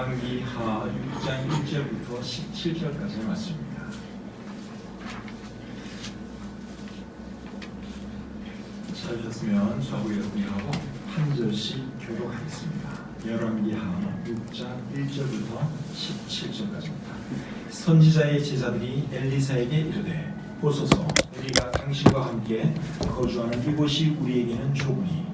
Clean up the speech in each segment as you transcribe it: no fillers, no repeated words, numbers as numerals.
열왕기하 6장 1절부터 17절까지 말씀입니다. 찾으셨으면 좌우 여러분하고 한 절씩 교독하겠습니다. 열왕기하 6장 1절부터 17절까지입니다. 선지자의 제자들이 엘리사에게 이르되 보소서 우리가 당신과 함께 거주하는 이곳이 우리에게는 좁으니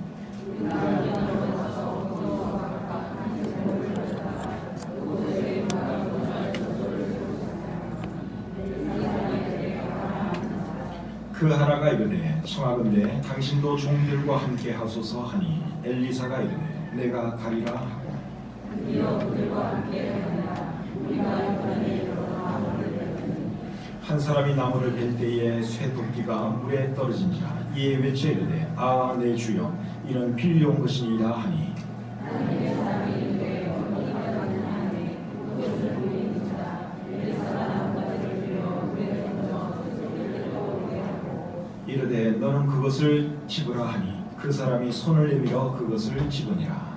그 하나가 이르되 청하건대 당신도 종들과 함께 하소서 하니 엘리사가 이르되 내가 가리라 하고 한 사람이 나무를 벨 때에 쇠도끼가 물에 떨어진지라 이에 외쳐 이르되 아 내 주여 이는 빌려온 것이니이다 하니 이르되 너는 그것을 집으라 하니 그 사람이 손을 내밀어 그것을 집으니라.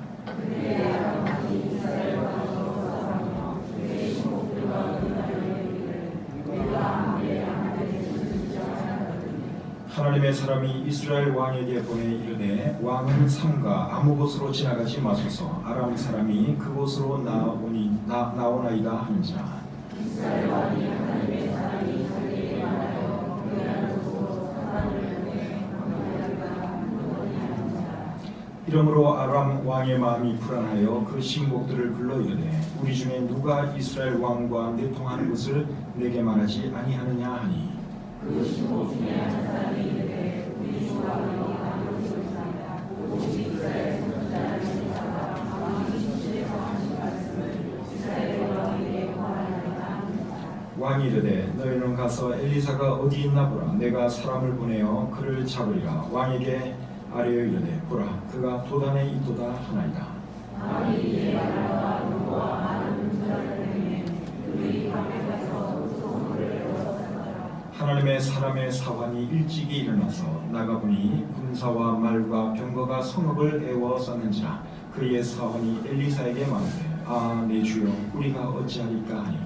하나님의 사람이 이스라엘 왕에게 보내 이르되 왕은 삼가 아무 곳으로 지나가지 마소서 아람 사람이 그곳으로 나오나이다 하는지라. 이러므로 아람 왕의 마음이 불안하여 그 신복들을 불러 이르되 우리 중에 누가 이스라엘 왕과 내통하는 것을 내게 말하지 아니하느냐 하니 그 신복 중에 한 사람이 이르되 우리 주 왕이 아무 소리나이다 오직 이스라엘 선지자는 엘리사가 왕이 진실에서 하신 말씀을 이스라엘 왕에게 고하나이다. 왕이 이르되 너희는 가서 엘리사가 어디 있나 보라 내가 사람을 보내어 그를 잡으리라. 왕에게 아뢰어 이르되 보라 그가 도단에 있도다 하나이다. 왕이 이에 말하와 누구와 많은 군사를 보내매 그들이 밤에 가서 소문을 내었더라. 하나님의 사람의 사환이 일찍이 일어나서 나가보니 군사와 말과 병거가 성읍을 에워쌌는지라. 그의 사환이 엘리사에게 말하되 아 내 주여 우리가 어찌하리까 하니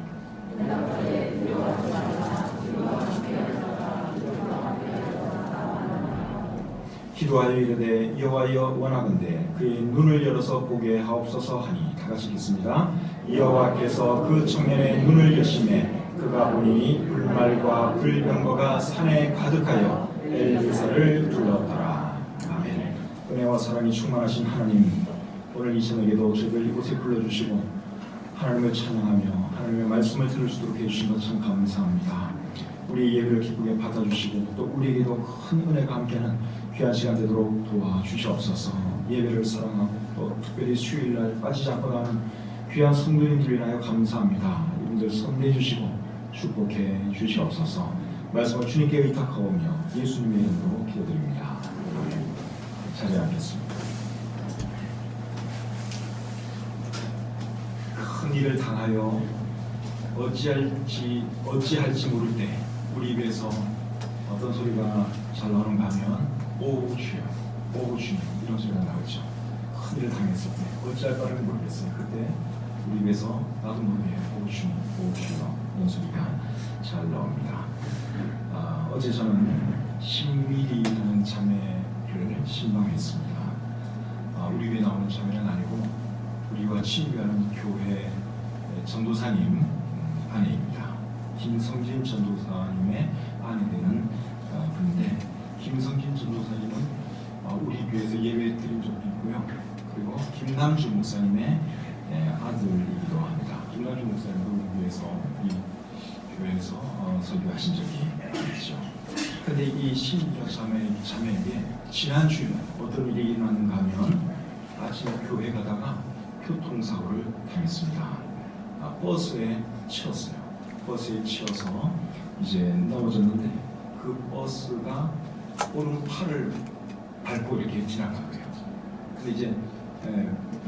기도하여 이르되 여호와여 원하건대 그의 눈을 열어서 보게 하옵소서 하니 다 같이 읽습니다. 여호와께서 그 청년의 눈을 여시매 그가 보니 불말과 불병거가 산에 가득하여 엘리사를 둘렀더라. 아멘. 은혜와 사랑이 충만하신 하나님 오늘 이 저녁에도 저희를 이곳에 불러주시고 하나님을 찬양하며 하나님의 말씀을 들을 수 있도록 해주신 것 참 감사합니다. 우리 예배를 기쁘게 받아주시고 또 우리에게도 큰 은혜가 함께하는 귀한 시간 되도록 도와주시옵소서. 예배를 사랑하고 또 특별히 수요일날 빠지지 않고 나는 귀한 성도님들을 인하여 감사합니다. 이분들 손내 주시고 축복해 주시옵소서. 말씀을 주님께 의탁하오며 예수님의 이름으로 기도드립니다. 자리에 앉겠습니다. 큰 일을 당하여 어찌할지 모를 때 우리 입에서 어떤 소리가 잘 나오는가 하면 오 주여, 오 주님 이런 소리가 나오죠. 큰 일을 당했을 때 어찌할 바를 모르겠어요. 그때 우리 입에서 나도 모르게 오 주님, 오 주여 이런 소리가 잘 나옵니다. 어제 저는 신미리라는 자매를 신방했습니다. 우리 입에 나오는 자매는 아니고 우리와 친교하는 교회 전도사님 아내입니다. 김성진 전도사님의 아내 되는 분인데 김성진 전도사님은 우리 교회에서 예배 드린 적도 있고요. 그리고 김남주 목사님의 아들이기도 합니다. 김남주 목사님도 우리 교회에서 설교하신 적이 있죠. 그런데 이 신미라 자매에게 지난주에 어떤 일이 일어났는가 하면 아침에 교회 가다가 교통사고를 당했습니다. 버스에 치였어요. 버스에 치여서 이제 넘어졌는데 그 버스가 오른팔을 밟고 이렇게 지나간 거예요. 근데 이제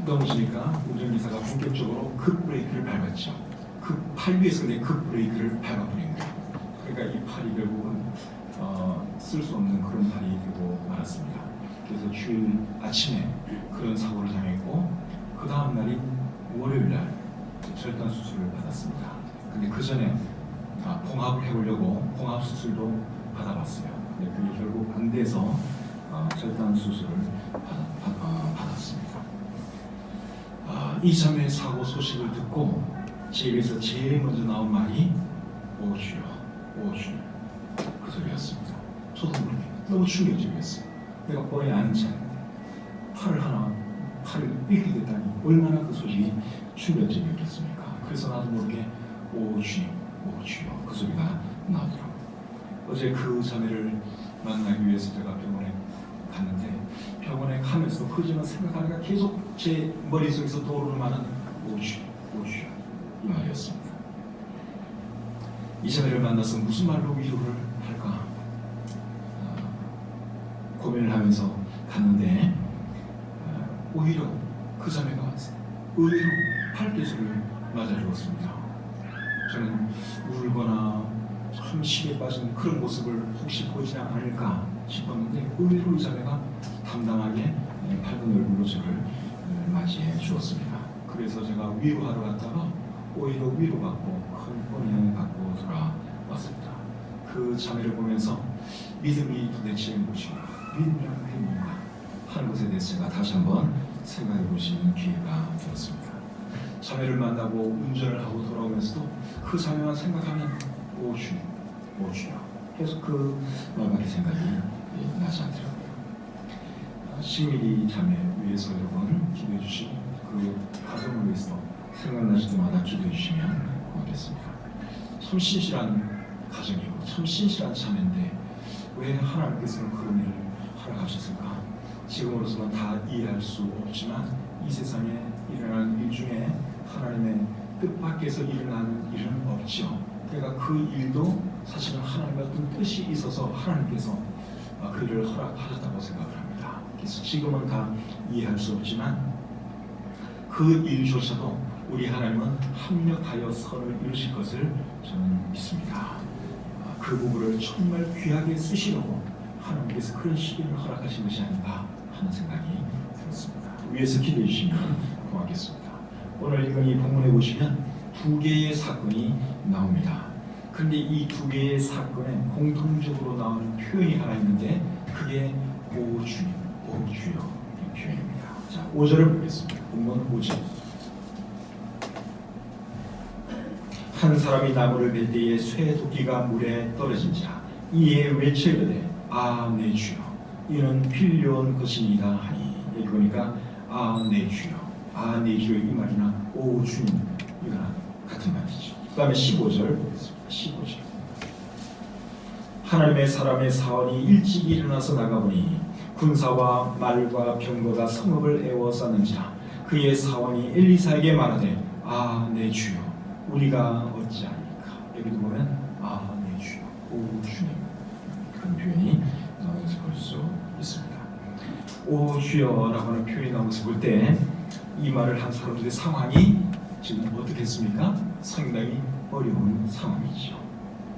넘어지니까 운전기사가 본격적으로 급브레이크를 밟았죠. 그 팔 위에서 급브레이크를 밟아버린 거예요. 그러니까 이 팔이 결국은 쓸 수 없는 그런 팔이 되고 말았습니다. 그래서 주일 아침에 그런 사고를 당했고 그 다음 날인 월요일 날 절단 수술을 받았습니다. 근데 그 전에 봉합을 해보려고 봉합 수술도 받아봤어요. 근데 그게 결국 안 돼서 절단 수술을 받았습니다. 이 자매의 사고 소식을 듣고 제 입에서 제일 먼저 나온 말이 오 주여, 오 주여, 그 소리였습니다. 저도 모르게 너무 충격적이었어요. 내가 뻔히 아는 지 않은데 팔을 잃게 됐다니 얼마나 그 소식이 충격적이었겠습니까? 그래서 나도 모르게 오 주님, 오 주여, 그 소리가 나오더라고요. 어제 그 자매를 만나기 위해서 제가 병원에 갔는데, 병원에 가면서 그저는 생각하니까 계속 제 머릿속에서 떠오르는 오 주여, 오 주여, 이 말이었습니다. 이 자매를 만나서 무슨 말로 위로를 할까 고민을 하면서 갔는데, 오히려 그 자매가 의외로 팔도수를 맞아주었습니다. 저는 울거나 참 시에 빠진 그런 모습을 혹시 보지 않을까 싶었는데, 의외로 이 자매가 담담하게 밝은 얼굴로 저를 맞이해 주었습니다. 그래서 제가 위로하러 갔다가 오히려 위로받고 큰 은혜 받고 돌아왔습니다. 그 자매를 보면서 믿음이 도대체 무엇인가, 믿음이란 게 뭔가 하는 것에 대해서 제가 다시 한번 생각해 보시는 기회가 되었습니다. 자매를 만나고 운전을 하고 돌아오면서도 그 자매만 생각하면 오 주님, 오 주여, 계속 그 말밖에 생각이 나지 않더라고요. 신미리 자매 위해서 여러분 기도해 주시고, 그 가정을 위해서 생각나실 때마다 기도해 주시면 고맙겠습니다. 참 신실한 가정이고 참 신실한 자매인데 왜 하나님께서는 그런 일을 허락하셨을까? 지금으로서는 다 이해할 수 없지만 이 세상에 일어나는 일 중에 하나님의 뜻밖에서 일어나는 일은 없죠. 그러니까 그 일도 사실은 하나님의 어떤 뜻이 있어서 하나님께서 그 일을 허락하셨다고 생각을 합니다. 그래서 지금은 다 이해할 수 없지만 그 일조차도 우리 하나님은 합력하여 선을 이루실 것을 저는 믿습니다. 그 부분을 정말 귀하게 쓰시려고 하나님께서 그런 시기를 허락하신 것이 아닌가 하는 생각이 들었습니다. 위에서 기도해 주시면 고맙겠습니다. 오늘 읽은 이 본문에 보시면 두 개의 사건이 나옵니다. 그런데 이 두 개의 사건에 공통적으로 나오는 표현이 하나 있는데, 그게 오 주님, 오 주여 이 표현입니다. 자, 5절을 보겠습니다. 본문 5절. 한 사람이 나무를 벨 때에 쇠 도끼가 물에 떨어진지라 이에 외쳐 이르되 아 내 주여 이는 필요한 것이니이다 하니. 여기 보니까 아 내 주여, 아 내 주여 이 말이나 오 주님 이거랑 같은 말이죠. 그 다음에 15절 보겠습니다. 15절. 하나님의 사람의 사원이 일찍 일어나서 나가보니 군사와 말과 병거가 성읍을 에워쌌는지라. 그의 사원이 엘리사에게 말하되 아 내 주여 우리가 어찌하리까. 여기도 보면 아 내 주여, 오 주님, 그런 표현이 나온 것을 볼 수 있습니다. 오 주여라고 하는 표현이 나온 것을 볼 때 이 말을 한 사람들의 상황이 지금 어떻겠습니까? 상당히 어려운 상황이죠.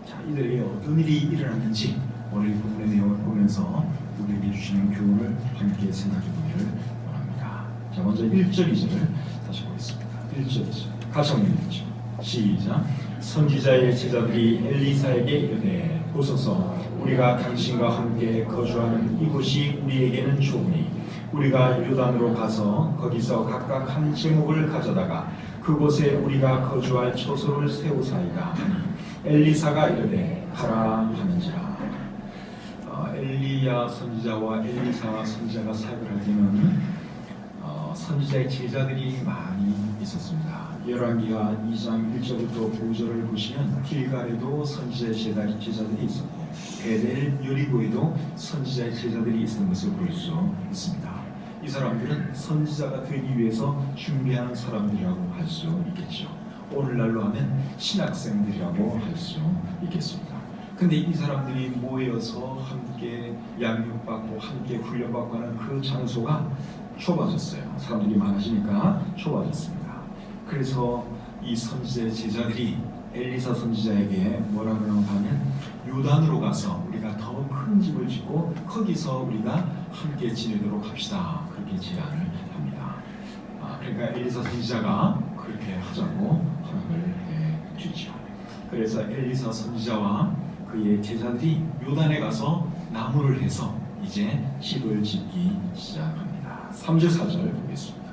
자, 이들에게 어떤 일이 일어났는지 오늘 본문의 내용을 보면서 우리에게 주시는 교훈을 함께 생각해 보기를 원합니다. 자, 먼저 1절, 2절을 다시 보겠습니다. 1절, 2절 같이 한번 읽죠. 시작. 선지자의 제자들이 엘리사에게 이르되 보소서 우리가 당신과 함께 거주하는 이곳이 우리에게는 좋으니 우리가 요단으로 가서 거기서 각각 한 제목을 가져다가 그곳에 우리가 거주할 처소를 세우사이다 하니 엘리사가 이르되 가라 하는지라. 엘리야 선지자와 엘리사 선지자가 사역을 할 때는 선지자의 제자들이 많이 있었습니다. 열왕기하 2장 1절부터 9절을 보시면 길갈에도 선지자의 제자들이 있었고 베델 여리고에도 선지자의 제자들이 있었던 것을 볼 수 있습니다. 이 사람들은 선지자가 되기 위해서 준비하는 사람들이라고 할 수 있겠죠. 오늘날로 하면 신학생들이라고 할 수 있겠습니다. 근데 이 사람들이 모여서 함께 양육받고 함께 훈련받고 하는 그 장소가 좁아졌어요. 사람들이 많아지니까 좁아졌습니다. 그래서 이 선지자의 제자들이 엘리사 선지자에게 뭐라고 하면 요단으로 가서 우리가 더 큰 집을 짓고 거기서 우리가 함께 지내도록 합시다. 그렇게 제안을 합니다. 그러니까 엘리사 선지자가 그렇게 하자고 허락을 해주죠. 그래서 엘리사 선지자와 그의 제자들이 요단에 가서 나무를 해서 이제 집을 짓기 시작합니다. 3절 4절 보겠습니다.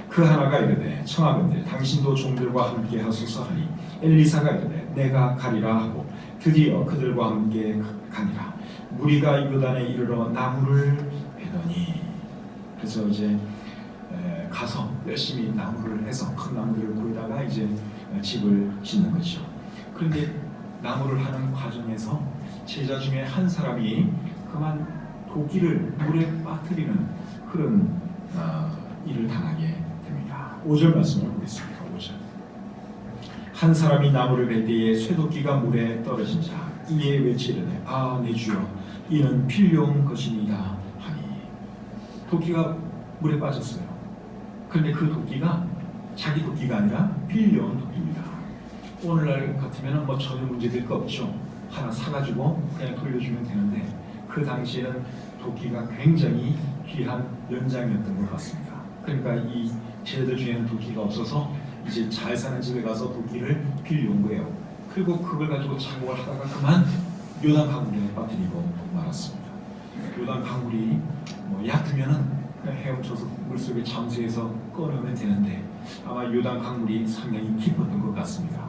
그 하나가 이르되 청하건대 당신도 종들과 함께 하소서 하니 엘리사가 이르되 내가 가리라 하고 드디어 그들과 함께 가니라. 무리가 요단에 이르러 나무를 베더니, 그래서 이제 가서 열심히 나무를 해서 큰 나무를 구해다가 이제 집을 짓는 거죠. 그런데 나무를 하는 과정에서 제자 중에 한 사람이 그만 도끼를 물에 빠뜨리는 그런 일을 당하게 됩니다. 5절 말씀을 보겠습니다. 5절. 한 사람이 나무를 벨 때에 쇠도끼가 물에 떨어진 자 이에 외치르되 아 내 주여 이는 필요한 것이니이다 하니. 도끼가 물에 빠졌어요. 그런데 그 도끼가 자기 도끼가 아니라 필요한 도끼입니다. 오늘날 같으면 뭐 전혀 문제될 거 없죠. 하나 사가지고 그냥 돌려주면 되는데 그 당시에는 도끼가 굉장히 귀한 연장이었던 것 같습니다. 그러니까 이 제자들 중에는 도끼가 없어서 이제 잘 사는 집에 가서 도끼를 빌려온 거예요. 그리고 그걸 가지고 작업을 하다가 그만 요단 강물에 빠뜨리고 말았습니다. 요단 강물이 뭐 얕으면은 그냥 헤엄쳐서 물속에 잠수해서 꺼내면 되는데 아마 요단 강물이 상당히 깊었던 것 같습니다.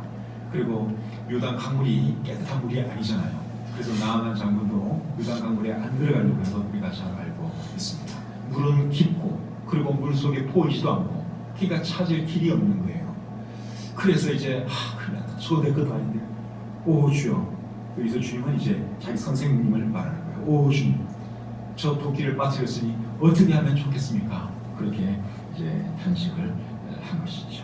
그리고 요단 강물이 깨끗한 물이 아니잖아요. 그래서 나아만 장군도 요단 강물에 안 들어가려고 해서 우리가 잘 알고 있습니다. 물은 깊고 그리고 물속에 보이지도 않고 그러니까 찾을 길이 없는 거예요. 그래서 이제 그냥 소대 것도 아닌데 오 주여, 여기서 주님은 이제 자기 선생님을 말하는 거예요. 오 주님, 저 도끼를 빠뜨렸으니 어떻게 하면 좋겠습니까? 그렇게 이제 탄식을 한 것이죠.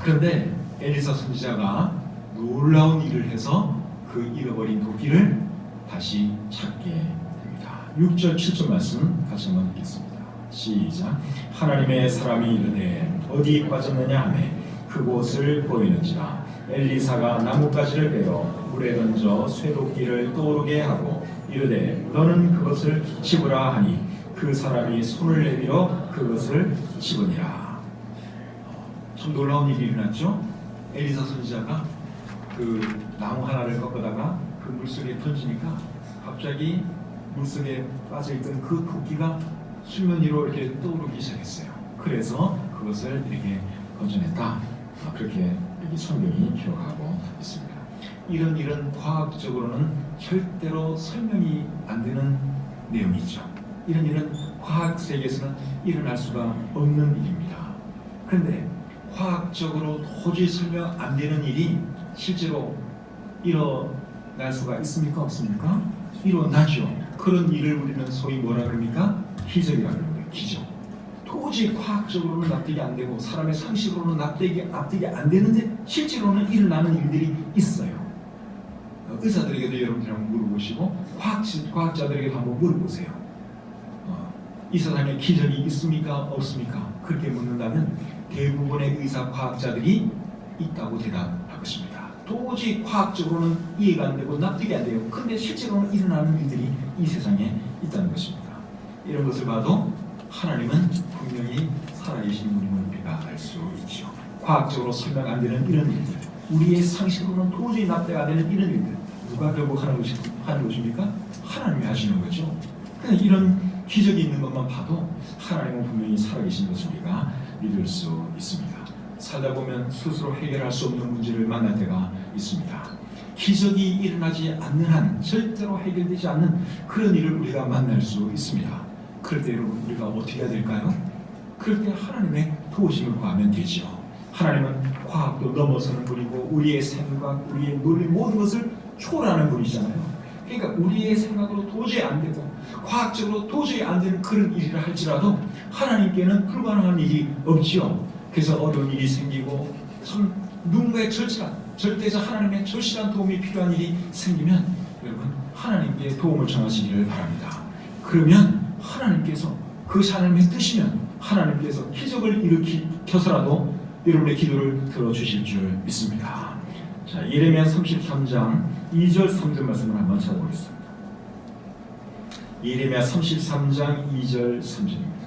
그런데 엘리사 선지자가 놀라운 일을 해서 그 잃어버린 도끼를 다시 찾게 됩니다. 6절 7절 말씀 같이 한번 읽겠습니다. 시작. 하나님의 사람이 이르되 어디 빠졌느냐 하매 그곳을 보이는지라. 엘리사가 나뭇가지를 베어 물에 던져 쇠도끼를 떠오르게 하고 이르되 너는 그것을 집으라 하니 그 사람이 손을 내밀어 그것을 집으니라. 참 놀라운 일이 일어났죠. 엘리사 선지자가 그 나무 하나를 꺾어다가 그 물속에 던지니까 갑자기 물속에 빠져있던 그 도끼가 수면 위로 이렇게 떠오르기 시작했어요. 그래서 그것을 이렇게 건져냈다. 그렇게 여기 성경이 기록하고 있습니다. 이런 일은 과학적으로는 절대로 설명이 안 되는 내용이죠. 이런 일은 과학 세계에서는 일어날 수가 없는 일입니다. 그런데 과학적으로 도저히 설명 안 되는 일이 실제로 일어날 수가 있습니까? 없습니까? 일어나죠. 그런 일을 우리는 소위 뭐라 그럽니까? 기적이라고 그러는 거예요. 기적. 도저히 과학적으로는 납득이 안 되고 사람의 상식으로는 납득이 안 되는데 실제로는 일어나는 일들이 있어요. 의사들에게도 여러분들이 한번 물어보시고 과학자들에게도 한번 물어보세요. 이 세상에 기적이 있습니까? 없습니까? 그렇게 묻는다면 대부분의 의사 과학자들이 있다고 대답할 것입니다. 도저히 과학적으로는 이해가 안 되고 납득이 안 돼요. 그런데 실제로는 일어나는 일들이 이 세상에 있다는 것입니다. 이런 것을 봐도 하나님은 분명히 살아계신 분임을 우리가 알 수 있죠. 과학적으로 설명 안 되는 이런 일들, 우리의 상식으로는 도저히 납득 안 되는 이런 일들, 누가 결국 하는 것입니까? 하나님이 하시는 거죠. 그냥 이런 기적이 있는 것만 봐도 하나님은 분명히 살아계신 것을 우리가 믿을 수 있습니다. 살다 보면 스스로 해결할 수 없는 문제를 만날 때가 있습니다. 기적이 일어나지 않는 한 절대로 해결되지 않는 그런 일을 우리가 만날 수 있습니다. 그럴 때 여러분 우리가 어떻게 해야 될까요? 그럴 때 하나님의 도우심을 구하면 되죠. 하나님은 과학도 넘어서는 분이고 우리의 생각, 우리의 논리 모든 것을 초월하는 분이잖아요. 그러니까 우리의 생각으로 도저히 안 되고 과학적으로 도저히 안 되는 그런 일을 할지라도 하나님께는 불가능한 일이 없지요. 그래서 어려운 일이 생기고 참 누군가의 절대적 하나님의 절실한 도움이 필요한 일이 생기면 여러분 하나님께 도움을 청하시기를 바랍니다. 그러면 하나님께서 그것이 하나님의 뜻이면 하나님께서 기적을 일으켜서라도 여러분의 기도를 들어주실 줄 믿습니다. 자, 예레미야 33장 2절 3절 말씀을 한번 찾아보겠습니다. 예레미야 33장 2절 3절입니다.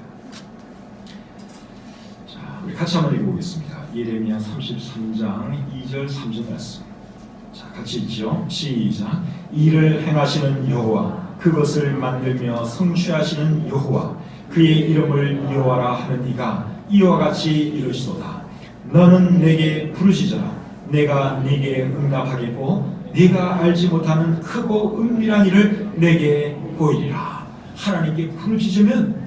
자, 우리 같이 한번 읽어보겠습니다. 예레미야 33장 2절 3절 말씀. 자, 같이 읽죠. 시작. 이를 행하시는 여호와, 그것을 만들며 성취하시는 여호와, 그의 이름을 여호와라 하는 이가 이와 같이 이르시도다. 너는 내게 부르짖어라. 내가 네게 응답하겠고 네가 알지 못하는 크고 은밀한 일을 내게 보이리라. 하나님께 부르짖으면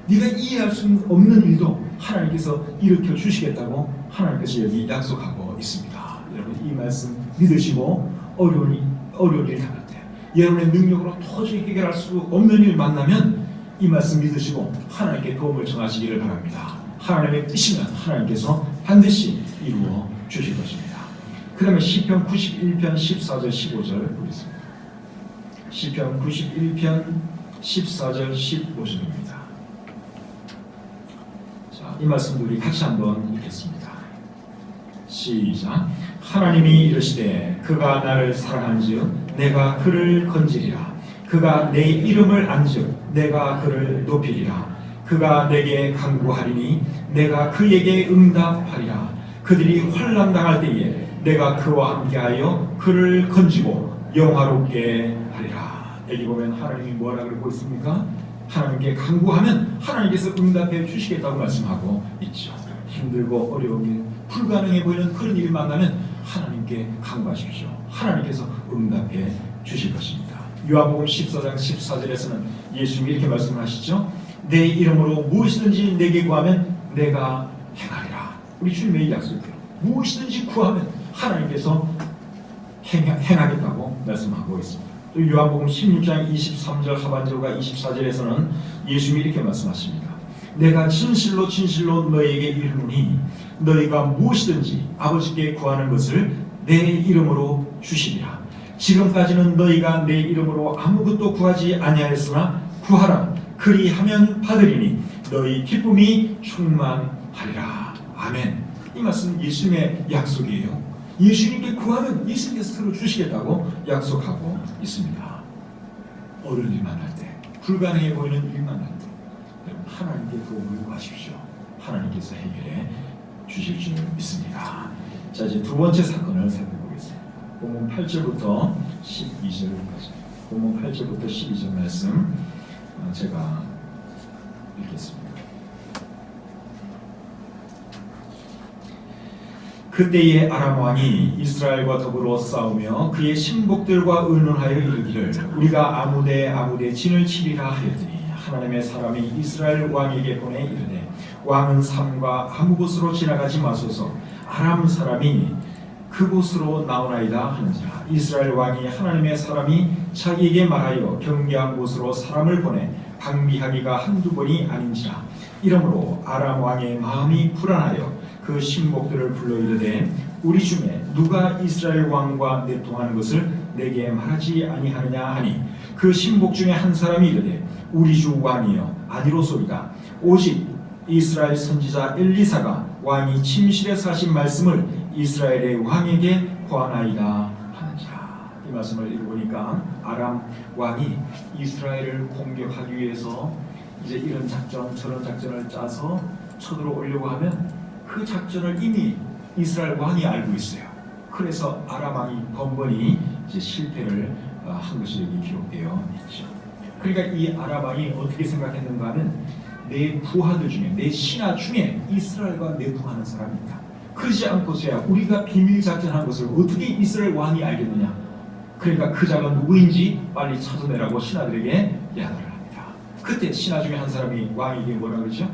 네가 이해할 수 없는 일도 하나님께서 일으켜 주시겠다고 하나님께서 여기 약속하고 있습니다. 여러분, 이 말씀 믿으시고 어려운 일 당할 때, 여러분의 능력으로 도저히 해결할 수 없는 일 만나면 이 말씀 믿으시고 하나님께 도움을 청하시기를 바랍니다. 하나님의 뜻이면 하나님께서 반드시 이루어 주실 것입니다. 그 다음에 시편 91편 14절 15절 보겠습니다. 시편 91편 14절 15절입니다. 자, 이 말씀 우리 같이 한번 읽겠습니다. 시작. 하나님이 이르시되 그가 나를 사랑한즉 내가 그를 건지리라. 그가 내 이름을 안즉 내가 그를 높이리라. 그가 내게 간구하리니 내가 그에게 응답하리라. 그들이 환난 당할 때에 내가 그와 함께하여 그를 건지고 영화롭게 하리라. 여기 보면 하나님이 뭐라 그러고 있습니까? 하나님께 간구하면 하나님께서 응답해 주시겠다고 말씀하고 있죠. 힘들고 어려운 일, 불가능해 보이는 그런 일을 만나면 하나님께 간구하십시오. 하나님께서 응답해 주실 것입니다. 요한복음 14장 14절에서는 예수님이 이렇게 말씀하시죠. 내 이름으로 무엇이든지 내게 구하면 내가 행하리라. 우리 주님의 약속이에요. 무엇이든지 구하면 하나님께서 행하겠다고 말씀하고 있습니다. 또 요한복음 16장 23절 하반절과 24절에서는 예수님이 이렇게 말씀하십니다. 내가 진실로 진실로 너희에게 이르노니 너희가 무엇이든지 아버지께 구하는 것을 내 이름으로 주시리라. 지금까지는 너희가 내 이름으로 아무것도 구하지 아니하였으나 구하라. 그리하면 받으리니 너희 기쁨이 충만하리라. 아멘. 이 말씀 예수님의 약속이에요. 예수님께 구하면 예수님께서 들어주시겠다고 약속하고 있습니다. 어려운 일 만날 때, 불가능해 보이는 일 만날 때 여러분, 하나님께 도움을 구하십시오. 하나님께서 해결해 주실 줄 믿습니다. 자, 이제 두 번째 사건을 살펴보겠습니다. 본문 8절부터 12절까지. 본문 8절부터 12절 말씀 제가 읽겠습니다. 그때의 아람 왕이 이스라엘과 더불어 싸우며 그의 신복들과 의논하여 이르기를 우리가 아무데 진을 치리라 하였더니 하나님의 사람이 이스라엘 왕에게 보내 이르되 왕은 삼가 아무 곳으로 지나가지 마소서 아람 사람이 그곳으로 나오나이다 하는지라. 이스라엘 왕이 하나님의 사람이 자기에게 말하여 경계한 곳으로 사람을 보내 방비하기가 한두 번이 아닌지라. 이러므로 아람 왕의 마음이 불안하여 그 신복들을 불러 이르되 우리 중에 누가 이스라엘 왕과 내통하는 것을 내게 말하지 아니하느냐 하니 그 신복 중에 한 사람이 이르되 우리 주 왕이여 아니로소이다. 오직 이스라엘 선지자 엘리사가 왕이 침실에서 하신 말씀을 이스라엘의 왕에게 고하나이다 하는지라. 이 말씀을 읽어보니까 아람 왕이 이스라엘을 공격하기 위해서 이제 이런 작전 저런 작전을 짜서 쳐들어오려고 하면 그 작전을 이미 이스라엘 왕이 알고 있어요. 그래서 아람 왕이 번번이 이제 실패를 한 것이 여기 기록되어 있죠. 그러니까 이 아람 왕이 어떻게 생각했는가 하면 내 부하들 중에 내 신하 중에 이스라엘과 내통하는 사람이 있다. 그러지 않고서야 우리가 비밀 작전한 것을 어떻게 이스라엘 왕이 알겠느냐. 그러니까 그 자가 누구인지 빨리 찾아내라고 신하들에게 야단을 합니다. 그때 신하 중에 한 사람이 왕에게 뭐라 그러죠?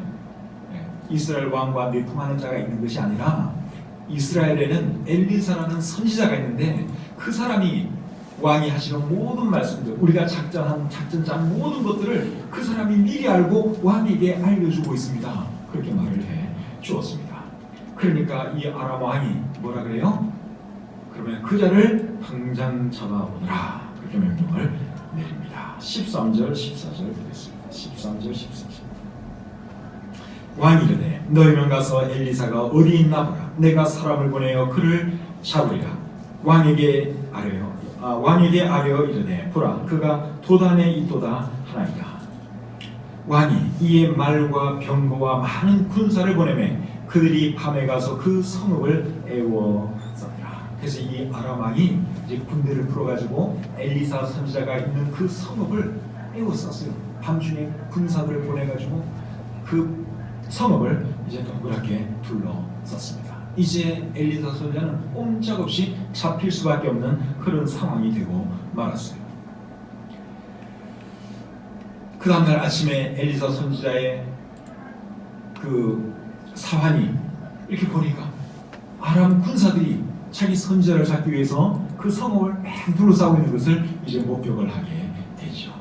이스라엘 왕과 내통하는 자가 있는 것이 아니라 이스라엘에는 엘리사라는 선지자가 있는데 그 사람이 왕이 하시는 모든 말씀들, 우리가 작전 짠 모든 것들을 그 사람이 미리 알고 왕에게 알려주고 있습니다. 그렇게 말을 해 주었습니다. 그러니까 이 아람 왕이 뭐라 그래요? 그러면 그 자를 당장 잡아오너라. 그렇게 명령을 내립니다. 13절 14절 보겠습니다. 13절 14절. 왕이 이르되 너희는 가서 엘리사가 어디 있나 보라. 내가 사람을 보내어 그를 잡으리라. 왕에게 아뢰어 이르되 보라 그가 도단에 있도다 하나이다. 왕이 이에 말과 병거와 많은 군사를 보내매 그들이 밤에 가서 그 성읍을 애워쌌더라. 그래서 이 아람 왕이 이제 군대를 풀어가지고 엘리사 선지자가 있는 그 성읍을 애워쌌어요. 밤중에 군사들을 보내가지고 그 성읍을 이제 동그랗게 둘러쌌습니다. 이제 엘리사 선지자는 꼼짝없이 잡힐 수밖에 없는 그런 상황이 되고 말았어요. 그 다음날 아침에 엘리사 선지자의 그 사환이 이렇게 보니까 아람 군사들이 자기 선지자를 잡기 위해서 그 성읍을 막 둘러싸고 있는 것을 이제 목격을 하게 되죠.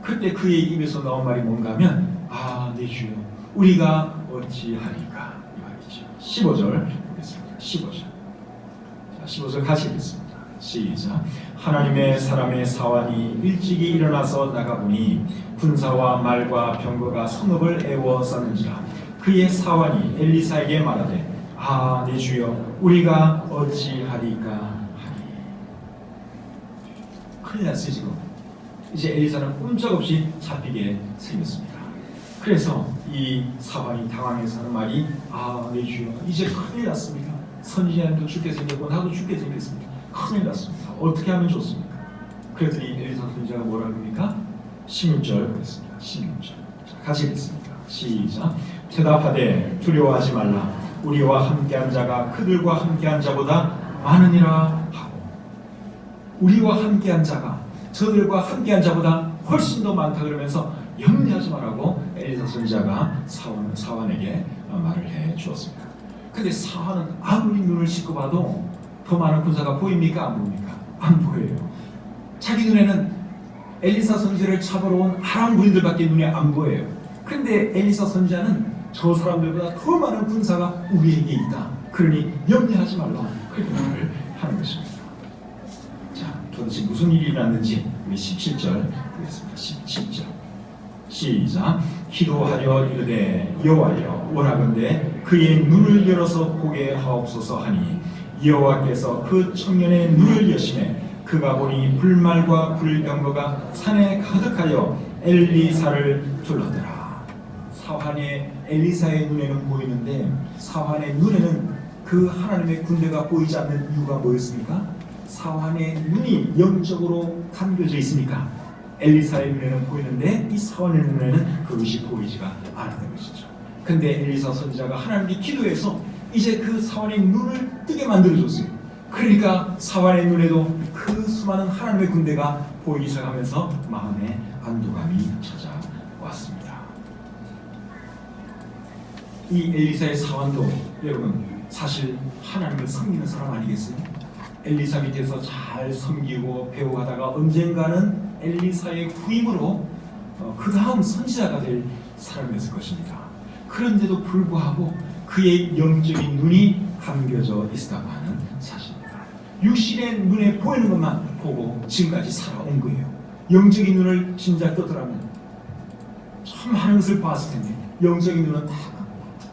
그때 그의 입에서 나온 말이 뭔가 하면 내 주여 우리가 어찌하리까 이 말이죠. 15절 보겠습니다. 15절. 자, 15절 같이 읽겠습니다. 시작. 하나님의 사람의 사환이 일찍이 일어나서 나가보니 군사와 말과 병거가 성읍을 애워쌌는지라. 그의 사환이 엘리사에게 말하되 내 주여 우리가 어찌하리까 하니. 큰일 났어요. 지금 이제 엘리사는 꼼짝없이 잡히게 생겼습니다. 그래서 이 사환이 당황해서 하는 말이 내 주여 이제 큰일 났습니다. 선지자님도 죽게 생겼고 나도 죽게 생겼습니다. 큰일 났습니다. 어떻게 하면 좋습니까? 그랬더니 엘리사 선지자가 뭐라 그럽니까? 16절 보겠습니다. 16절 같이 읽습니다. 시작. 대답하되 두려워하지 말라. 우리와 함께한 자가 그들과 함께한 자보다 많으니라 하고. 우리와 함께한 자가 저들과 함께한 자보다 훨씬 더 많다 그러면서 염려하지 말라고 엘리사 선지자가 사환에게 말을 해 주었습니다. 근데 사환은 아무리 눈을 씻고 봐도 더 많은 군사가 보입니까? 안 보입니까? 안 보여요. 자기 눈에는 엘리사 선지자를 잡으러 온 아람 군인들밖에 눈에 안 보여요. 근데 엘리사 선지자는 저 사람들보다 더 많은 군사가 우리에게 있다. 그러니 염려하지 말라. 그렇게 말을 하는 것입니다. 자, 도대체 무슨 일이 일어났는지 우리 17절 보겠습니다. 17절 시작. 기도하려 이르되 여호와여 오라건대 그의 눈을 열어서 보게 하옵소서 하니 여호와께서 그 청년의 눈을 여시매 그가 보니 불말과 불병거가 산에 가득하여 엘리사를 둘렀더라. 사환의 엘리사의 눈에는 보이는데 사환의 눈에는 그 하나님의 군대가 보이지 않는 이유가 뭐였습니까? 사환의 눈이 영적으로 감겨져 있으니까 엘리사의 눈에는 보이는데 이 사환의 눈에는 그것이 보이지가 않았던 것이죠. 근데 엘리사 선지자가 하나님께 기도해서 이제 그 사환의 눈을 뜨게 만들어줬어요. 그러니까 사환의 눈에도 그 수많은 하나님의 군대가 보이기 시작하면서 마음에 안도감이 찾아왔습니다. 이 엘리사의 사환도 여러분 사실 하나님을 섬기는 사람 아니겠어요? 엘리사 밑에서 잘 섬기고 배워가다가 언젠가는 엘리사의 후임으로 그 다음 선지자가 될 사람이었을 것입니다. 그런데도 불구하고 그의 영적인 눈이 감겨져 있었다고 하는 사실입니다. 육신의 눈에 보이는 것만 보고 지금까지 살아온 거예요. 영적인 눈을 진작 떴더라면 참 많은 것을 봤을 텐데 영적인 눈은 다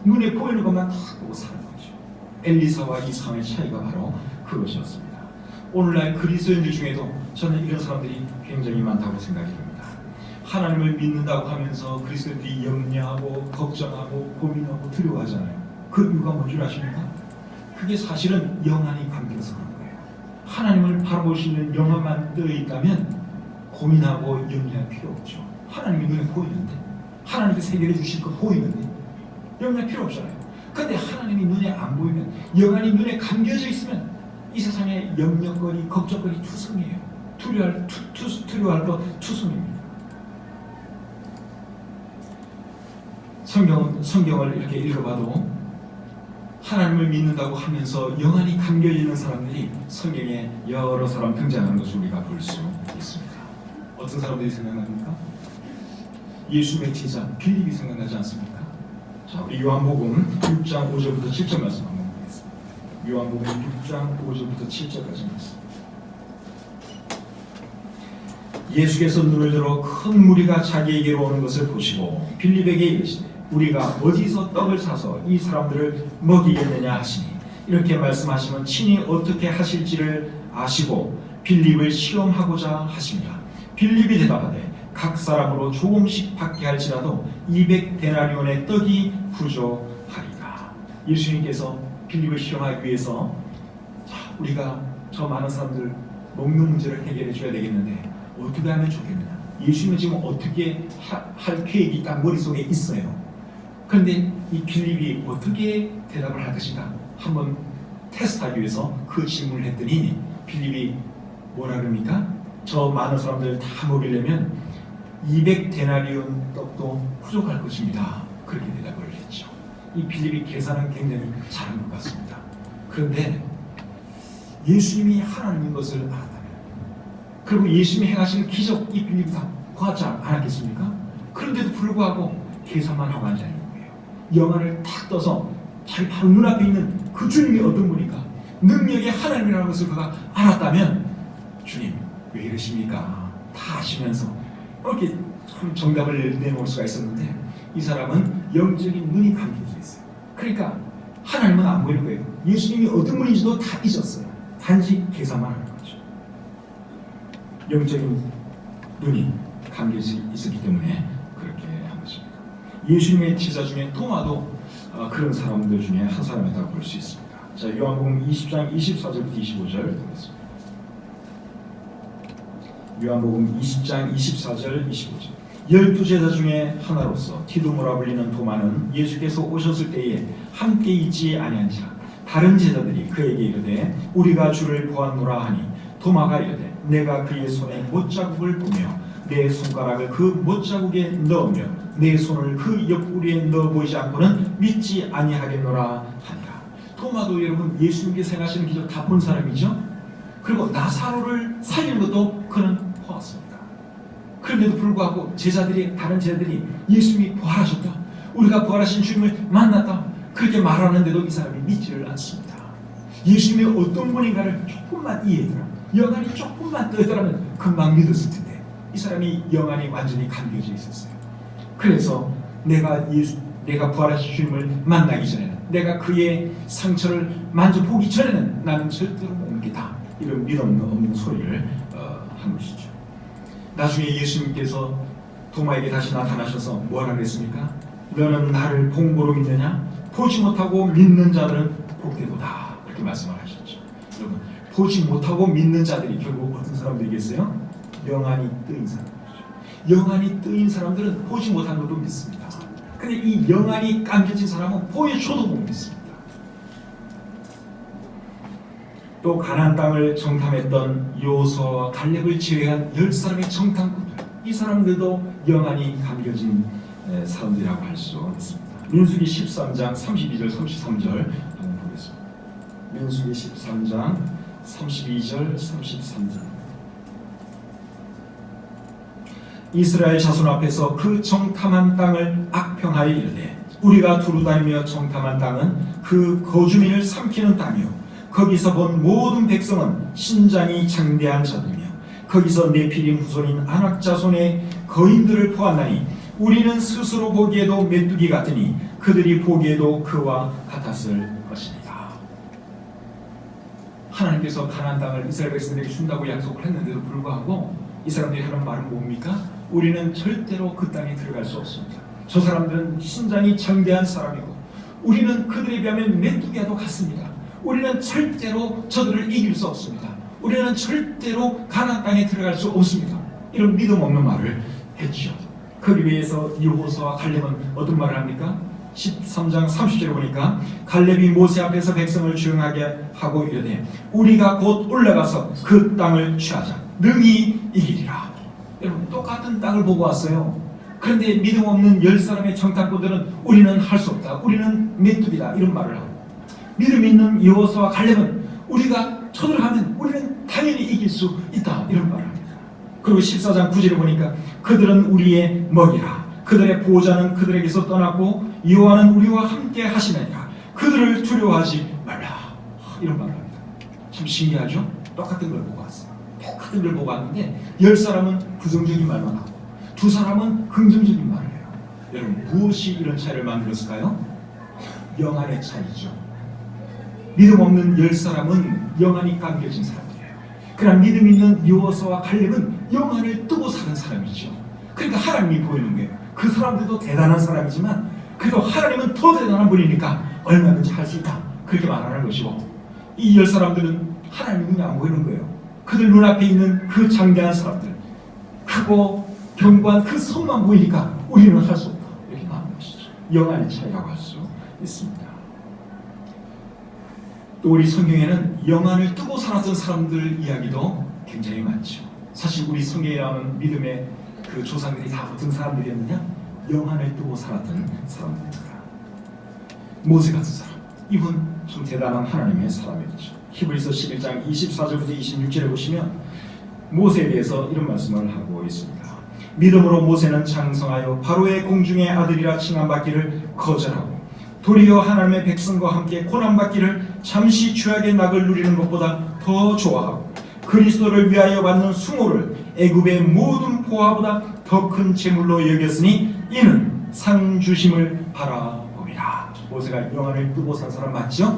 눈에 보이는 것만 다 보고 사는 거죠. 엘리사와 이 사람의 차이가 바로 그것이었습니다. 오늘날 그리스도인들 중에도 저는 이런 사람들이 굉장히 많다고 생각이 듭니다. 하나님을 믿는다고 하면서 그리스도인들이 염려하고 걱정하고 고민하고 두려워하잖아요. 그 이유가 뭔 줄 아십니까? 그게 사실은 영안이 감겨서 그런 거예요. 하나님을 바라볼 수 있는 영안만 뜨여 있다면 고민하고 염려할 필요 없죠. 하나님이 눈에 보이는데 하나님께서 해결해 주실 거 보이는데 염려할 필요 없잖아요. 근데 하나님이 눈에 안 보이면 영안이 눈에 감겨져 있으면 이 세상에 염려거리, 걱정거리 투성이에요. 두려워할 거 투성입니다. 성경을 이렇게 읽어봐도 하나님을 믿는다고 하면서 영안이 감겨지는 사람들이 성경에 여러 사람 등장하는 것을 우리가 볼 수 있습니다. 어떤 사람들이 생각납니까? 예수의 제자 빌립이 생각나지 않습니까? 자, 우리 요한복음 6장 5절부터 7절 말씀 한번 보겠습니다. 요한복음 6장 5절부터 7절까지 말씀. 예수께서 눈을 들어 큰 무리가 자기에게로 오는 것을 보시고 빌립에게 이르시되 우리가 어디서 떡을 사서 이 사람들을 먹이겠느냐 하시니 이렇게 말씀하시면 친히 어떻게 하실지를 아시고 빌립을 시험하고자 하십니다. 빌립이 대답하되 각 사람으로 조금씩 받게 할지라도 200데나리온의 떡이 부족하리라. 예수님께서 빌립을 실험하기 위해서 자, 우리가 저 많은 사람들 먹는 문제를 해결해 줘야 되겠는데 어떻게 하면 좋겠느냐. 예수님은 지금 어떻게 할 계획이 딱 머릿속에 있어요. 그런데 이 빌립이 어떻게 대답을 할 것인가 한번 테스트하기 위해서 그 질문을 했더니 빌립이 뭐라 그럽니까? 저 많은 사람들 다 먹이려면 200데나리온 떡도 부족할 것입니다. 그렇게 대답을 했죠. 이 빌립이 계산은 굉장히 잘한 것 같습니다. 그런데 예수님이 하나님인 것을 알았다면, 그리고 예수님이 행하시는 기적 이 빌립이 다 보았지 않았겠습니까? 그런데도 불구하고 계산만 하고 앉아있는 거예요. 영안을 탁 떠서 자기 바로 눈앞에 있는 그 주님이 어떤 분인가, 능력의 하나님이라는 것을 그가 알았다면 주님 왜 이러십니까? 다 아시면서 이렇게 참 정답을 내놓을 수가 있었는데 이 사람은 영적인 눈이 감겨져 있어요. 그러니까 하나님은 안 보이는 거예요. 예수님이 어떤 분인지도 다 잊었어요. 단지 계산만 하는 거죠. 영적인 눈이 감겨져 있었기 때문에 그렇게 한 것입니다. 예수님의 제자 중에 토마도 그런 사람들 중에 한 사람이라고 볼 수 있습니다. 자, 요한복음 20장 24절부터 25절 보겠습니다. 요한복음 20장 24절 25절. 12제자 중에 하나로서 디두모라 불리는 도마는 예수께서 오셨을 때에 함께 있지 아니한지라 다른 제자들이 그에게 이르되 우리가 주를 보았노라 하니 도마가 이르되 내가 그의 손에 못자국을 보며 내 손가락을 그 못자국에 넣으며 내 손을 그 옆구리에 넣어 보이지 않고는 믿지 아니하겠노라 하니라. 도마도 여러분 예수님께서 행하시는 기적 다 본 사람이죠. 그리고 나사로를 살리는 것도 그는 보았습니다. 그런데도 불구하고 다른 제자들이 예수님이 부활하셨다, 우리가 부활하신 주님을 만났다 그렇게 말하는데도 이 사람이 믿지를 않습니다. 예수님이 어떤 분인가를 조금만 이해하더라면, 영안이 조금만 뜨더라면 금방 믿었을 텐데 이 사람이 영안이 완전히 감겨져 있었어요. 그래서 내가 부활하신 주님을 만나기 전에는, 내가 그의 상처를 만져보기 전에는 나는 절대로 못 믿겠다, 이런 믿음 없는 소리를 한 것이죠. 나중에 예수님께서 도마에게 다시 나타나셔서 뭐라 그랬습니까? 너는 나를 본보로 믿느냐? 보지 못하고 믿는 자들은 복되도다, 그렇게 말씀을 하셨죠. 여러분, 보지 못하고 믿는 자들이 결국 어떤 사람들이겠어요? 영안이 뜨인 사람들이죠. 영안이 뜨인 사람들은 보지 못한 것도 믿습니다. 근데 이 영안이 감겨진 사람은 보여줘도 못 믿습니다. 또 가나안 땅을 정탐했던 여호수아와 갈렙을 제외한 10사람의 정탐꾼들, 이 사람들도 영안이 감겨진 사람들이라고 할 수 있습니다. 민수기 13장 32절 33절 한번 보겠습니다. 민수기 13장 32절 33절. 이스라엘 자손 앞에서 그 정탐한 땅을 악평하여 이르되 우리가 두루 다니며 정탐한 땅은 그 거주민을 삼키는 땅이요 거기서 본 모든 백성은 신장이 장대한 자들이며 거기서 네피림 후손인 아낙 자손의 거인들을 보았나니 우리는 스스로 보기에도 메뚜기 같으니 그들이 보기에도 그와 같았을 것입니다. 하나님께서 가나안 땅을 이스라엘 백성들에게 준다고 약속을 했는데도 불구하고 이 사람들이 하는 말은 뭡니까? 우리는 절대로 그 땅에 들어갈 수 없습니다. 저 사람들은 신장이 장대한 사람이고 우리는 그들에 비하면 메뚜기와도 같습니다. 우리는 절대로 저들을 이길 수 없습니다. 우리는 절대로 가나안 땅에 들어갈 수 없습니다. 이런 믿음 없는 말을 했죠. 거기 위해서 여호수아와 갈렙은 어떤 말을 합니까? 13장 30절에 보니까 갈렙이 모세 앞에서 백성을 조용하게 하고 이르되 우리가 곧 올라가서 그 땅을 취하자 능히 이기리라. 여러분, 똑같은 땅을 보고 왔어요. 그런데 믿음 없는 10사람의 정탐꾼들은 우리는 할 수 없다, 우리는 메뚜기다, 이런 말을 하고, 믿음 있는 여호수아와 갈렙은 우리가 쳐들어가면 우리는 당연히 이길 수 있다, 이런 말을 합니다. 그리고 14장 9절에 보니까 그들은 우리의 먹이라, 그들의 보호자는 그들에게서 떠났고 여호와는 우리와 함께 하시느니라, 그들을 두려워하지 말라, 이런 말을 합니다. 참 신기하죠? 똑같은 걸 보고 왔어요. 똑같은 걸 보고 왔는데 10사람은 부정적인 말만 하고 2사람은 긍정적인 말을 해요. 여러분, 무엇이 이런 차이를 만들었을까요? 영안의 차이죠. 믿음 없는 10사람은 영안이 감겨진 사람들이에요. 그러나 믿음 있는 여호수아와 갈렙은 영안을 뜨고 사는 사람이죠. 그러니까 하나님이 보이는 거예요. 그 사람들도 대단한 사람이지만 그래도 하나님은 더 대단한 분이니까 얼마든지 할 수 있다. 그렇게 말하는 것이고, 이 10사람들은 하나님 눈에 안 보이는 거예요. 그들 눈앞에 있는 그 장대한 사람들, 크고 견고한 그 섬만 보이니까 우리는 할 수 없다. 이렇게 말하는 것이죠. 영안의 차이라고 할 수 있습니다. 또 우리 성경에는 영안을 뜨고 살았던 사람들 이야기도 굉장히 많죠. 사실 우리 성경에 나오는 믿음의 그 조상들이 다 어떤 사람들이었느냐? 영안을 뜨고 살았던 사람들입니다. 모세 같은 사람, 이분 좀 대단한 하나님의 사람이었죠. 히브리서 11장 24절부터 26절에 보시면 모세에 대해서 이런 말씀을 하고 있습니다. 믿음으로 모세는 장성하여 바로의 공중의 아들이라 칭함받기를 거절하고 도리어 하나님의 백성과 함께 고난받기를 잠시 죄악의 낙을 누리는 것보다 더 좋아하고 그리스도를 위하여 받는 수모를 애굽의 모든 보화보다 더 큰 재물로 여겼으니 이는 상 주심을 바라봅니다. 모세가 영안을 뜨고 산 사람 맞죠?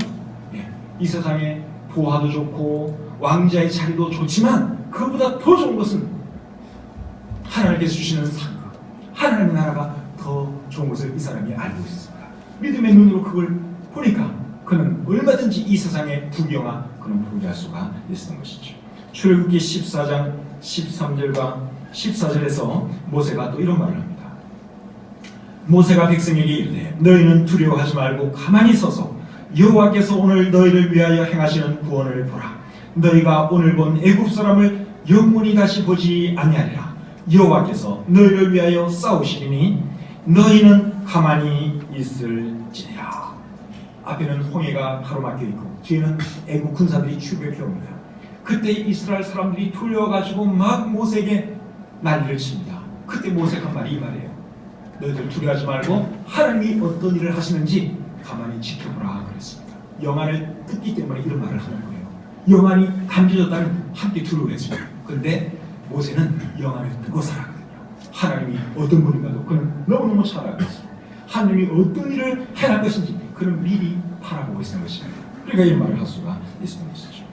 네. 이 세상에 보화도 좋고 왕자의 자리도 좋지만 그보다 더 좋은 것은 하나님께서 주시는 상급, 하나님의 나라가 더 좋은 것을 이 사람이 알고 있습니다. 믿음의 눈으로 그걸 보니까 그는 얼마든지 이 세상에 부귀영화 그는 포기할 수가 있었던 것이죠. 출애굽기 14장 13절과 14절에서 모세가 또 이런 말을 합니다. 모세가 백성에게 이르되 너희는 두려워하지 말고 가만히 서서 여호와께서 오늘 너희를 위하여 행하시는 구원을 보라. 너희가 오늘 본 애굽 사람을 영원히 다시 보지 아니하리라. 여호와께서 너희를 위하여 싸우시리니 너희는 가만히 있을지니라. 앞에는 홍해가 가로막혀 있고 뒤에는 애굽 군사들이 추격해 옵니다. 그때 이스라엘 사람들이 두려워가지고 막 모세에게 난리를 칩니다. 그때 모세가 한 말이 이 말이에요. 너희들 두려워하지 말고 하나님이 어떤 일을 하시는지 가만히 지켜보라 그랬습니다. 영안을 듣기 때문에 이런 말을 하는 거예요. 영안이 감겨졌다면 함께 두려워했습니다. 그런데 모세는 영안을 뜨고 살았거든요. 하나님이 어떤 분인가도 그는 너무너무 잘 알고 있습니다. 하나님이 어떤 일을 해낼 것인지 그는 미리 바라보고 있는 것입니다. 그러니까 이런 말을 할 수가 있었던 것이죠.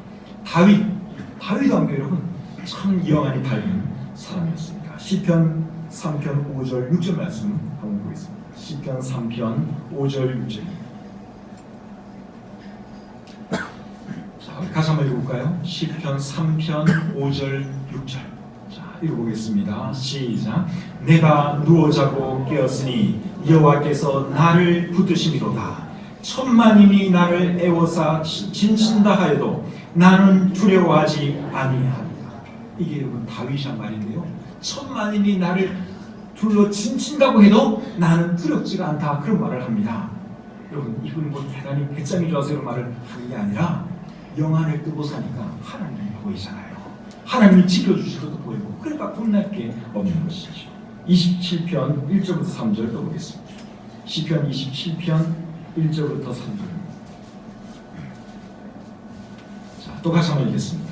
다윗도 안 그래요, 여러분? 참 영안이 밝은 사람이었습니다. 시편 3편 5절 6절 말씀 한번 보겠습니다. 시편 3편 5절 6절. 자, 우리 같이 한번 읽어볼까요? 시편 3편 5절 6절. 자, 읽어보겠습니다. 시작. 내가 누워 자고 깨었으니 여호와께서 나를 붙드심이로다. 천만인이 나를 애워싸 진친다 하여도 나는 두려워하지 아니하리라. 이게 여러분 다윗이 한 말인데요. 천만인이 나를 둘러 진친다고 해도 나는 두렵지가 않다. 그런 말을 합니다. 여러분 이분 뭐 대단히 배짱이 좋아서 이런 말을 하는 게 아니라 영안을 뜨고 사니까 하나님이 보이잖아요. 하나님이 지켜주시고도 보이고 그러니까 겁날 게 없는 것이죠. 27편 1절부터 3절 또 보겠습니다. 시편 27편 1절부터 3절. 자, 또 같이 한번 읽겠습니다.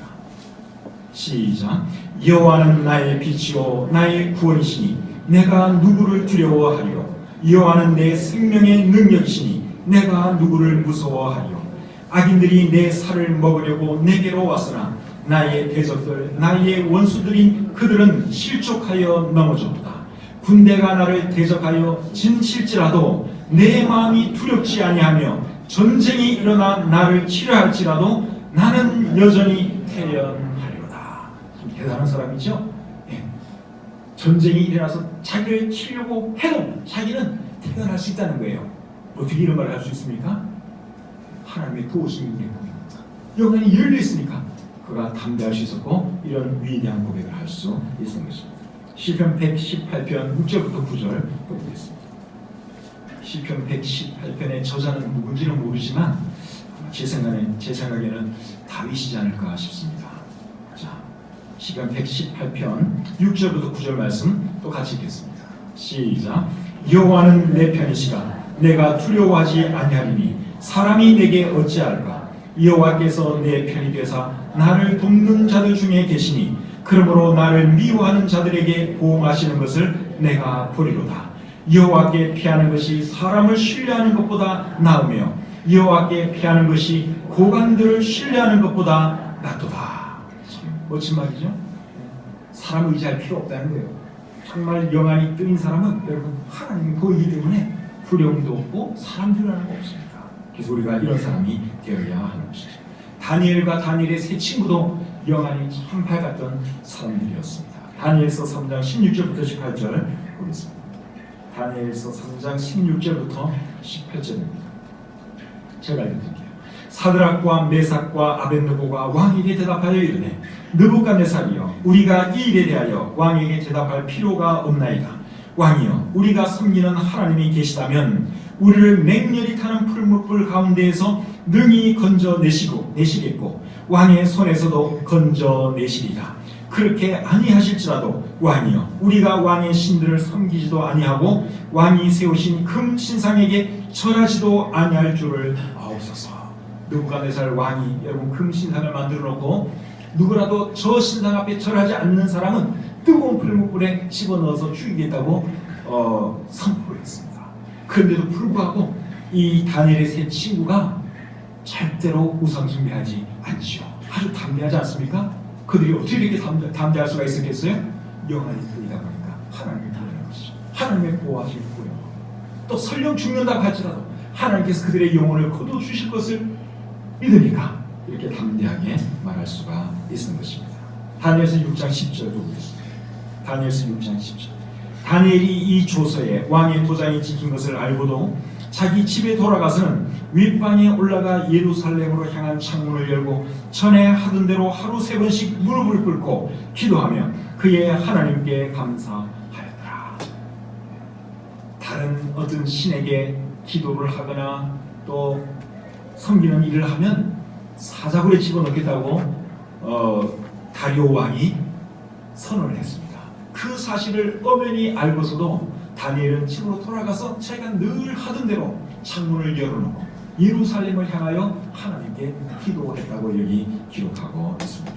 시작. 여호와는 나의 빛이요 나의 구원이시니 내가 누구를 두려워하리요. 여호와는 내 생명의 능력이시니 내가 누구를 무서워하리요. 악인들이 내 살을 먹으려고 내게로 왔으나 나의 대적들 나의 원수들인 그들은 실족하여 넘어졌다. 군대가 나를 대적하여 진칠지라도 내 마음이 두렵지 아니하며 전쟁이 일어나 나를 치료할지라도 나는 여전히 태연하리로다. 좀 대단한 사람이죠? 네. 전쟁이 일어나서 자기를 치려고 해도 자기는 태연할 수 있다는 거예요. 어떻게 이런 말을 할 수 있습니까? 하나님의 도우심이 보입니다. 영안이 열려 있으니까 그가 담대할 수 있었고 이런 위대한 고백을 할 수 있었던 것입니다. 시편 118편 6절부터 9절 보겠습니다. 시편 118편의 저자는 누군지는 모르지만 제 생각에는 다윗이지 않을까 싶습니다. 자, 시편 118편 6절부터 9절 말씀 또 같이 읽겠습니다. 시작. 여호와는 내 편이시라. 내가 두려워하지 아니하리니 사람이 내게 어찌할까. 여호와께서 내 편이 되사 나를 돕는 자들 중에 계시니 그러므로 나를 미워하는 자들에게 보응하시는 것을 내가 보리로다. 여호와께 피하는 것이 사람을 신뢰하는 것보다 나으며 여호와께 피하는 것이 고관들을 신뢰하는 것보다 낫도다. 참 멋진 말이죠. 사람을 의지할 필요 없다는 거예요. 정말 영안이 뜨인 사람은 여러분 하나님이 보이기 때문에 두려움도 없고 사람 두려워하는 거 없습니다. 그래서 우리가 이런 사람이 되어야 하는 것이죠. 다니엘과 다니엘의 세 친구도 영안이 참 밝았던 사람들이었습니다. 다니엘서 3장 16절부터 18절 보겠습니다. 다니엘서 3장 16절부터 18절입니다. 제가 읽어드릴게요. 사드락과 메삭과 아벳느고가 왕에게 대답하여 이르되 느부갓네살이여 우리가 이 일에 대하여 왕에게 대답할 필요가 없나이다. 왕이여 우리가 섬기는 하나님이 계시다면 우리를 맹렬히 타는 풀무불 가운데에서 능히 건져내시겠고 왕의 손에서도 건져내시리라. 그렇게 아니하실지라도 왕이여 우리가 왕의 신들을 섬기지도 아니하고 왕이 세우신 금 신상에게 절하지도 아니할 줄을 아옵소서. 느부갓네살 왕이 여러분 금 신상을 만들어 놓고 누구라도 저 신상 앞에 절하지 않는 사람은 뜨거운 풀무불에 집어넣어서 죽이겠다고 선포를 했습니다. 그런데도 불구하고 이 다니엘의 세 친구가 절대로 우상 숭배하지 않지요. 아주 담대하지 않습니까? 그들이 어떻게 이렇게 담대할 수가 있었겠어요? 영안이 들리다 보니까 하나님이 보내는 것이죠. 하나님의 보호하실 거예요. 또 설령 죽는다고 할지라도 하나님께서 그들의 영혼을 거둬주실 것을 믿으니까 이렇게 담대하게 말할 수가 있는 것입니다. 다니엘서 6장 10절도 보겠습니다. 다니엘서 6장 10절. 다니엘이 이 조서에 왕의 도장이 찍힌 것을 알고도 자기 집에 돌아가서는 윗방에 올라가 예루살렘으로 향한 창문을 열고 전에 하던 대로 하루 3번씩 무릎을 꿇고 기도하며 그의 하나님께 감사하였더라. 다른 어떤 신에게 기도를 하거나 또 섬기는 일을 하면 사자굴에 집어넣겠다고 다리오 왕이 선언을 했습니다. 그 사실을 엄연히 알고서도 다니엘은 집으로 돌아가서 자기가 늘 하던 대로 창문을 열어놓고 예루살렘을 향하여 하나님께 기도했다고 여기 기록하고 있습니다.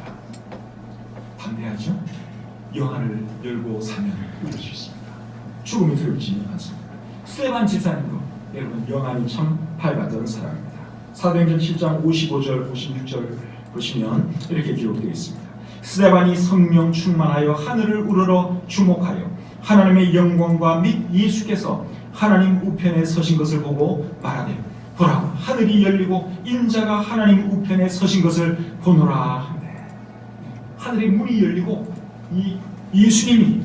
담대하죠? 영안을 열고 사면 이룰 수 있습니다. 죽음이 두렵지 않습니다. 스데반 집사님도 여러분 영안이 참 밝았던 사람입니다. 사도행전 7장 55절 56절 보시면 이렇게 기록되어 있습니다. 스데반이 성령 충만하여 하늘을 우러러 주목하여 하나님의 영광과 및 예수께서 하나님 우편에 서신 것을 보고 말하되 보라 하늘이 열리고 인자가 하나님 우편에 서신 것을 보노라 하네. 하늘의 문이 열리고 이 예수님이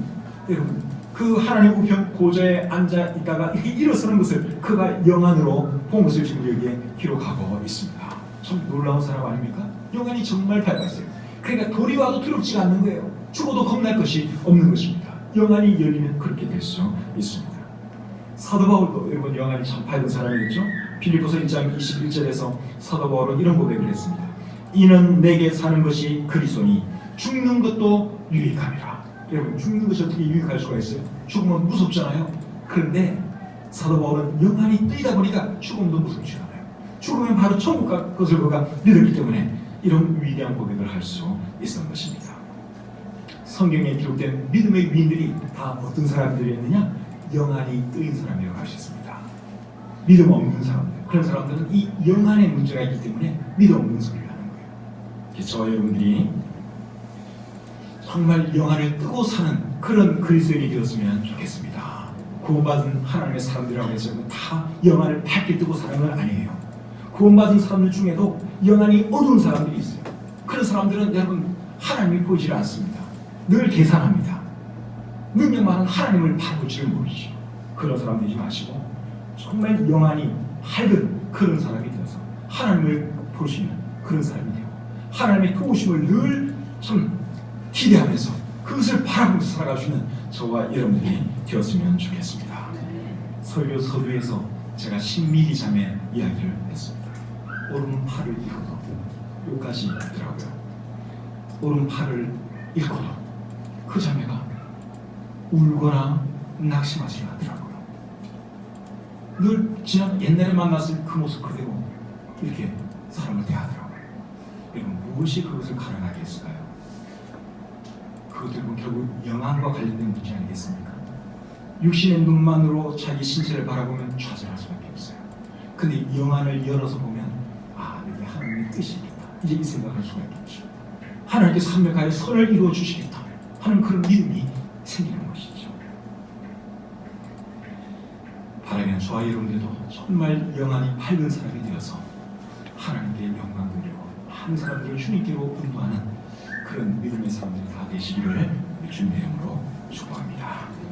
여러분 그 하나님 우편 고좌에 앉아 있다가 이렇게 일어서는 것을 그가 영안으로 본 것을 지금 여기에 기록하고 있습니다. 참 놀라운 사람 아닙니까? 영안이 정말 밝았어요. 그러니까 돌이 와도 두렵지가 않는 거예요. 죽어도 겁날 것이 없는 것입니다. 영안이 열리면 그렇게 될 수 있습니다. 사도 바울도 여러분 영안이 참 밝은 사람이겠죠? 빌립보서 1장 21절에서 사도 바울은 이런 고백을 했습니다. 이는 내게 사는 것이 그리스도니 죽는 것도 유익함이라. 여러분 죽는 것이 어떻게 유익할 수가 있어요? 죽으면 무섭잖아요. 그런데 사도 바울은 영안이 뜨이다 보니까 죽음도 무섭지 않아요. 죽으면 바로 천국 갈 것을 그가 믿었기 때문에 이런 위대한 고백을 할 수 있었던 것입니다. 성경에 기록된 믿음의 위인들이 다 어떤 사람들이었느냐? 영안이 뜨인 사람이라고 할 수 있습니다. 믿음 없는 사람들, 그런 사람들은 이 영안에 문제가 있기 때문에 믿음 없는 소리를 하는 거예요. 저와 여러분들이 정말 영안을 뜨고 사는 그런 그리스도인이 되었으면 좋겠습니다. 구원받은 하나님의 사람들이라고 해서 다 영안을 밝게 뜨고 사는 건 아니에요. 구원받은 사람들 중에도 영안이 어두운 사람들이 있어요. 그런 사람들은 여러분 하나님이 보이질 않습니다. 늘 계산합니다. 능력 많은 하나님을 바라볼 줄 모르죠. 그런 사람 되지 마시고 정말 영안이 밝은 그런 사람이 되어서 하나님을 보시는 그런 사람이 되고 하나님의 도우심을 늘 참 기대하면서 그것을 바라보면서 살아가시는 저와 여러분들이 되었으면 좋겠습니다. 설교 서두에서 제가 신미리 자매 이야기를 했습니다. 오른팔을 잃고도 여기까지 있더라고요. 오른팔을 잃고도 그 자매가 울거나 낙심하지 않더라고요. 늘 지난 옛날에 만났을 그 모습 그대로 이렇게 사람을 대하더라고요. 여러분 무엇이 그것을 가능하게 했을까요? 그것들은 결국 영안과 관련된 문제 아니겠습니까? 육신의 눈만으로 자기 신체를 바라보면 좌절할 수밖에 없어요. 근데 영안을 열어서 보면 아 이게 하나님의 뜻이겠다. 이제 이 생각할 수가 있겠죠. 하나님께서 선명하게 선을 이루어 주시겠다 하는 그런 믿음이 생기는 것이죠. 바라기 과연 저와 여러분들도 정말 영안이 밝은 사람이 되어서 하나님께 영광 돌리고 한 사람들을 주님께로 인도하는 그런 믿음의 사람들이 다 되시기를 주님의 이름으로 축복합니다.